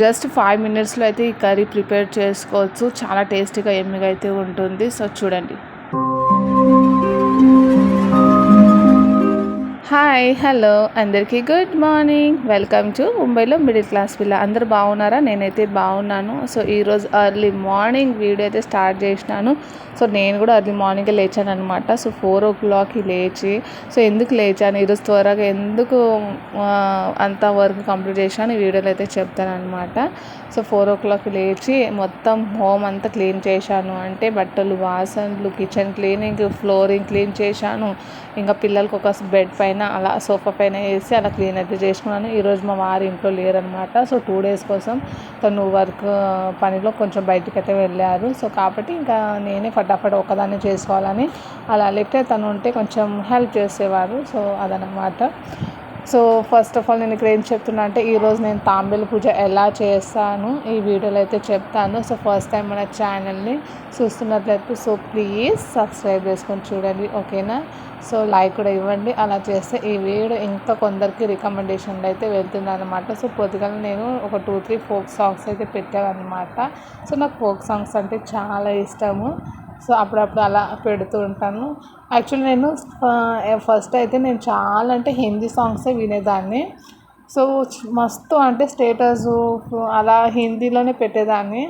Just 5 మినిట్స్లో అయితే ఈ కర్రీ ప్రిపేర్ చేసుకోవచ్చు. చాలా టేస్టీగా యమ్మీగా అయితే ఉంటుంది. సో చూడండి. హాయ్ హలో అందరికీ గుడ్ మార్నింగ్. వెల్కమ్ టు ముంబైలో మిడిల్ క్లాస్ పిల్ల. అందరూ బాగున్నారా? నేనైతే బాగున్నాను. సో ఈరోజు ఎర్లీ మార్నింగ్ వీడియో అయితే స్టార్ట్ చేసినాను. సో నేను కూడా ఎర్లీ మార్నింగే లేచాను అనమాట. సో 4 o'clockకి లేచి, సో ఎందుకు లేచాను ఈరోజు త్వరగా, ఎందుకు అంత వర్క్ కంప్లీట్ చేశాను ఈ వీడియోలో అయితే చెప్తాను అనమాట. సో 4 o'clockకి లేచి మొత్తం హోమ్ అంతా క్లీన్ చేశాను. అంటే బట్టలు, వాసనలు, కిచెన్ క్లీనింగ్, ఫ్లోరింగ్ క్లీన్ చేశాను. ఇంకా పిల్లలకి ఒక బెడ్ పైన అలా సోఫా పైన వేసి అలా క్లీన్ అయితే చేసుకున్నాను. ఈరోజు మా వారు ఇంట్లో లేరనమాట. సో 2 days కోసం తను వర్క్ పనిలో కొంచెం బయటికి అయితే వెళ్ళారు. సో కాబట్టి ఇంకా నేనే ఫటాఫట్ ఒకదాన్ని చేసుకోవాలని అలా, లేకపోతే తను ఉంటే కొంచెం హెల్ప్ చేసేవారు. సో అదనమాట. సో ఫస్ట్ ఆఫ్ ఆల్ నేను ఇక్కడ ఏం చెప్తున్నా అంటే, ఈరోజు నేను తాంబేలు పూజ ఎలా చేస్తాను ఈ వీడియోలో అయితే చెప్తాను. సో ఫస్ట్ టైం మన ఛానల్ని చూస్తున్నట్లయితే సో ప్లీజ్ సబ్స్క్రైబ్ చేసుకొని చూడండి, ఓకేనా. సో లైక్ కూడా ఇవ్వండి. అలా చేస్తే ఈ వీడియో ఇంకా కొందరికి రికమెండేషన్లు అయితే వెళ్తుంది అనమాట. సో పొద్దుగా నేను ఒక 2-3 ఫోక్ సాంగ్స్ అయితే పెట్టాను అనమాట. సో నాకు ఫోక్ సాంగ్స్ అంటే చాలా ఇష్టము. సో అప్పుడప్పుడు అలా పెడుతూ ఉంటాను. యాక్చువల్లీ నేను ఫస్ట్ అయితే నేను చాలా అంటే హిందీ సాంగ్సే వినేదాన్ని. సో మస్తు అంటే స్టేటస్ అలా హిందీలోనే పెట్టేదాన్ని.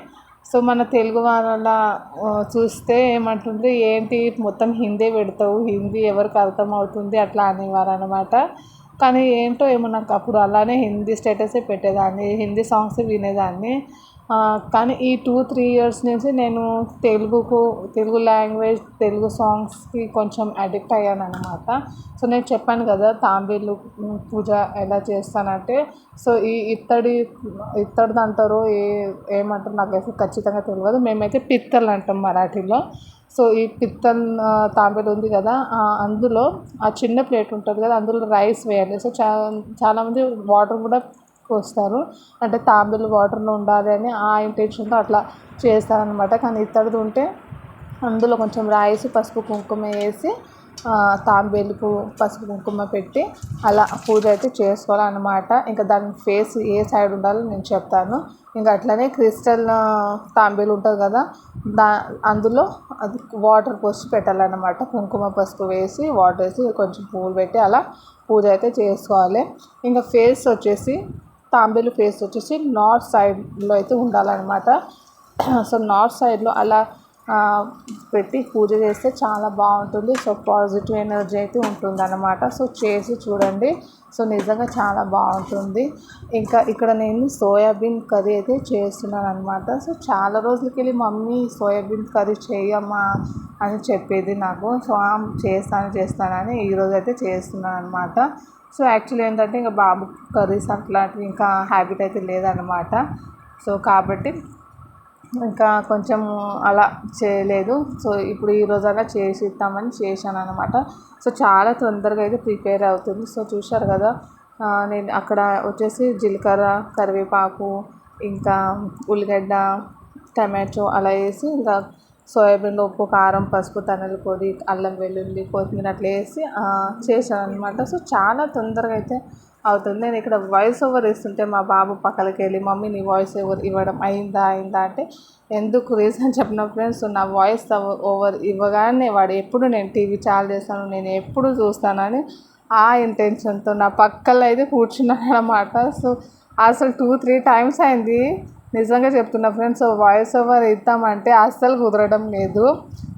సో మన తెలుగు వాళ్ళ చూస్తే ఏమంటుంది, ఏంటి మొత్తం హిందీ పెడతావు, హిందీ ఎవరికి అర్థమవుతుంది అట్లా అనేవారు అనమాట. కానీ ఏంటో ఏమో నాకు అప్పుడు అలానే హిందీ స్టేటసే పెట్టేదాన్ని, హిందీ సాంగ్స్ వినేదాన్ని. కానీ ఈ 2-3 years నుంచి నేను తెలుగు లాంగ్వేజ్, తెలుగు సాంగ్స్కి కొంచెం అడిక్ట్ అయ్యాను అనమాట. సో నేను చెప్పాను కదా తాంబేలు పూజ ఎలా చేస్తానంటే, సో ఈ ఇత్తడిది అంటారు, ఏమంటారు నాకైతే ఖచ్చితంగా తెలియదు. మేమైతే పిత్తలు అంటాం మరాఠీలో. సో ఈ పిత్తల్ తాంబేలు ఉంది కదా, అందులో ఆ చిన్న ప్లేట్ ఉంటుంది కదా, అందులో రైస్ వేయాలి. సో చాలామంది వాటర్ కూడా పోస్తారు, అంటే తాంబేలు వాటర్లో ఉండాలి అని ఆ ఇంటెన్షన్తో అట్లా చేస్తారనమాట. కానీ ఇత్తడిది ఉంటే అందులో కొంచెం రైస్, పసుపు, కుంకుమ వేసి తాంబేలుకు పసుపు కుంకుమ పెట్టి అలా పూజ అయితే చేసుకోవాలన్నమాట. ఇంకా దాని ఫేస్ ఏ సైడ్ ఉండాలో నేను చెప్తాను. ఇంకా అట్లనే క్రిస్టల్ తాంబేలు ఉంటుంది కదా, అందులో అది వాటర్ పోసి పెట్టాలన్నమాట. కుంకుమ పసుపు వేసి వాటర్ వేసి కొంచెం పువ్వులు పెట్టి అలా పూజ అయితే చేసుకోవాలి. ఇంకా ఫేస్ వచ్చేసి తాంబేలు ఫేస్ వచ్చేసి నార్త్ సైడ్లో అయితే ఉండాలన్నమాట. సో నార్త్ సైడ్లో అలా పెట్టి పూజ చేస్తే చాలా బాగుంటుంది. సో పాజిటివ్ ఎనర్జీ అయితే ఉంటుందన్నమాట. సో చేసి చూడండి. సో నిజంగా చాలా బాగుంటుంది. ఇంకా ఇక్కడ నేను సోయాబీన్ కర్రీ అయితే చేస్తున్నాను అనమాట. సో చాలా రోజులకి వెళ్ళి మమ్మీ సోయాబీన్ కర్రీ చేయమ్మా అని చెప్పేది నాకు. సో చేస్తానని ఈరోజు అయితే చేస్తున్నాను అనమాట. సో యాక్చువల్లీ ఏంటంటే ఇంకా బాబు కర్రీస్ అట్లాంటివి ఇంకా హ్యాబిట్ అయితే లేదన్నమాట. సో కాబట్టి ఇంకా కొంచెం అలా చేయలేదు. సో ఇప్పుడు ఈరోజు అలా చేసి ఇద్దామని చేశాను అనమాట. సో చాలా తొందరగా అయితే ప్రిపేర్ అవుతుంది. సో చూశారు కదా, నేను అక్కడ వచ్చేసి జీలకర్ర, కరివేపాకు, ఇంకా ఉల్లిగడ్డ, టమాటో అలా వేసి ఇంకా సోయాబీన్లో ఉప్పు, కారం, పసుపు, ధనియాల పొడి, అల్లం వెల్లుల్లి, కొత్తిమీర అట్లా వేసి చేశాను అనమాట. సో చాలా తొందరగా అయితే అవుతుంది. నేను ఇక్కడ వాయిస్ ఓవర్ ఇస్తుంటే మా బాబు పక్కలకి వెళ్ళి, మమ్మీ నీ వాయిస్ ఓవర్ ఇవ్వడం అయిందా అంటే, ఎందుకు రీజన్ చెప్పిన ఫ్రెండ్స్, నా వాయిస్ ఓవర్ ఇవ్వగానే వాడు ఎప్పుడు నేను టీవీ చాలు చేస్తాను, నేను ఎప్పుడు చూస్తానని ఆ ఇంటెన్షన్తో నా పక్కలో అయితే కూర్చున్నాను అనమాట. సో అసలు 2-3 times అయింది నిజంగా చెప్తున్నా ఫ్రెండ్స్. సో వాయిస్ ఓవర్ ఇద్దామంటే అస్సలు కుదరడం లేదు.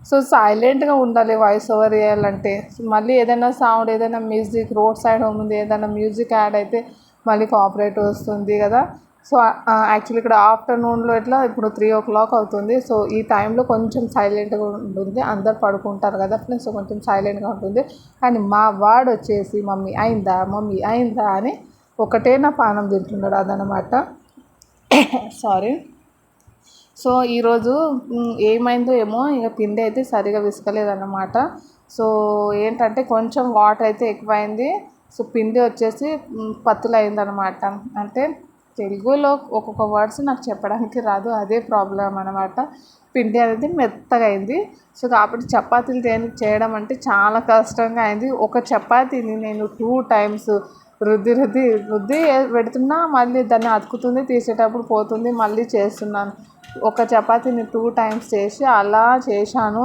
సో సైలెంట్గా ఉండాలి వాయిస్ ఓవర్ చేయాలంటే. మళ్ళీ ఏదైనా సౌండ్, ఏదైనా మ్యూజిక్, రోడ్ సైడ్ ఉంది ఏదైనా మ్యూజిక్ యాడ్ అయితే మళ్ళీ కాపరేట్ వస్తుంది కదా. సో యాక్చువల్లీ ఇక్కడ ఆఫ్టర్నూన్లో ఇట్లా ఇప్పుడు 3 o'clock అవుతుంది. సో ఈ టైంలో కొంచెం సైలెంట్గా ఉంటుంది, అందరు పడుకుంటారు కదా ఫ్రెండ్స్. సో కొంచెం సైలెంట్గా ఉంటుంది. కానీ మా వాడు వచ్చేసి మమ్మీ అయిందా అని ఒకటే నా పానం తింటున్నాడు అదనమాట. సారీ. సో ఈరోజు ఏమైందో ఏమో, ఇక పిండి అయితే సరిగా విసుకలేదన్నమాట. సో ఏంటంటే కొంచెం వాటర్ అయితే ఎక్కువైంది. సో పిండి వచ్చేసి పత్తులు అయిందనమాట. అంటే తెలుగులో ఒక్కొక్క వర్డ్స్ నాకు చెప్పడానికి రాదు, అదే ప్రాబ్లం అనమాట. పిండి అనేది మెత్తగా అయింది. సో కాబట్టి చపాతీలు చేయడం అంటే చాలా కష్టంగా అయింది. ఒక చపాతీని నేను 2 times రుద్ది రుద్ది రుద్ది పెడుతున్నా మళ్ళీ దాన్ని అతుకుతుంది, తీసేటప్పుడు పోతుంది, మళ్ళీ చేస్తున్నాను. ఒక చపాతీని 2 టైమ్స్ చేసి అలా చేశాను.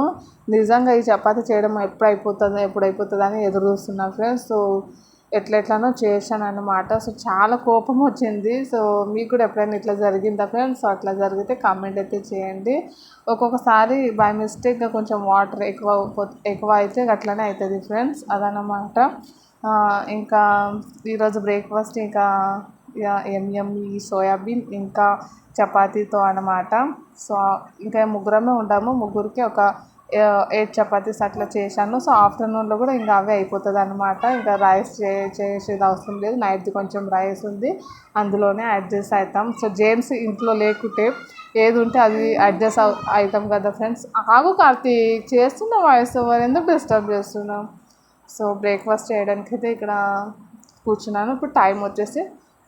నిజంగా ఈ చపాతీ చేయడం ఎప్పుడైపోతుందో అని ఎదురు చూస్తున్నాను ఫ్రెండ్స్. సో ఎట్లెట్లనో చేశాను అన్నమాట. సో చాలా కోపం వచ్చింది. సో మీకు కూడా ఎప్పుడైనా ఇట్లా జరిగిందా ఫ్రెండ్స్? సో అట్లా జరిగితే కామెంట్ అయితే చేయండి. ఒక్కొక్కసారి బై మిస్టేక్గా కొంచెం వాటర్ ఎక్కువ అయితే అట్లనే అవుతుంది ఫ్రెండ్స్, అదన్నమాట. ఇంకా ఈరోజు బ్రేక్ఫాస్ట్ ఇంకా ఎమ్ఎమ్ఈ సోయాబీన్ ఇంకా చపాతీతో అన్నమాట. సో ఇంకా ముగ్గురమే ఉంటాము, ముగ్గురికి ఒక 8 చపాతీస్ అట్లా చేశాను. సో ఆఫ్టర్నూన్లో కూడా ఇంకా అవే అయిపోతుంది అన్నమాట. ఇంకా రైస్ చేసేది అవసరం లేదు, నైట్ది కొంచెం రైస్ ఉంది, అందులోనే అడ్జస్ట్ అవుతాం. సో జేమ్స్ ఇంట్లో లేకుంటే ఏది ఉంటే అది అడ్జస్ట్ అవుతాం కదా ఫ్రెండ్స్. ఆగు కార్తీక్, చేస్తున్న వాయిస్ ఓవర్ ఎందుకు డిస్టర్బ్ చేస్తున్నాం? సో బ్రేక్ఫాస్ట్ చేయడానికి అయితే ఇక్కడ కూర్చున్నాను. ఇప్పుడు టైం వచ్చేసి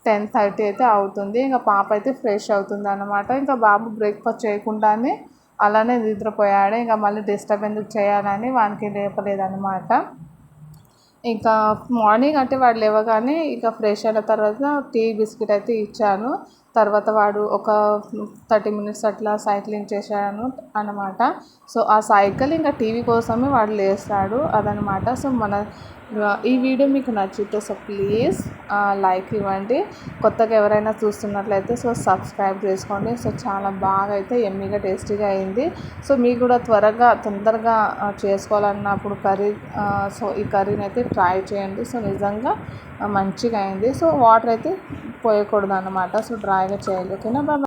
10:30 అయితే అవుతుంది. ఇంకా పాప అయితే ఫ్రెష్ అవుతుంది అన్నమాట. ఇంకా బాబు బ్రేక్ఫాస్ట్ చేయకుండానే అలానే నిద్రపోయాడు. ఇంకా మళ్ళీ డిస్టర్బ్ ఎందుకు చేయాలని వానికి లేపలేదన్నమాట. ఇంకా మార్నింగ్ అంటే వాడు లేవగానే ఇక ఫ్రెష్ అయిన తర్వాత టీ బిస్కెట్ అయితే ఇచ్చాను. తర్వాత వాడు ఒక 30 మినిట్స్ అట్లా సైక్లింగ్ చేశాను అన్నమాట. సో ఆ సైకిల్ ఇంకా టీవీ కోసమే వాడు లేస్తాడు, అదనమాట. సో ఈ వీడియో మీకు నచ్చితే సో ప్లీజ్ లైక్ ఇవ్వండి. కొత్తగా ఎవరైనా చూస్తున్నట్లయితే సో సబ్స్క్రైబ్ చేసుకోండి. సో చాలా బాగా అయితే ఎమ్మీగా టేస్టీగా అయింది. సో మీకు కూడా తొందరగా చేసుకోవాలన్నప్పుడు సో ఈ కర్రీని అయితే ట్రై చేయండి. సో నిజంగా మంచిగా అయింది. సో వాటర్ అయితే పోయకూడదు అన్నమాట. సో డ్రైగా చేయాలి, ఓకేనా? బాయ్.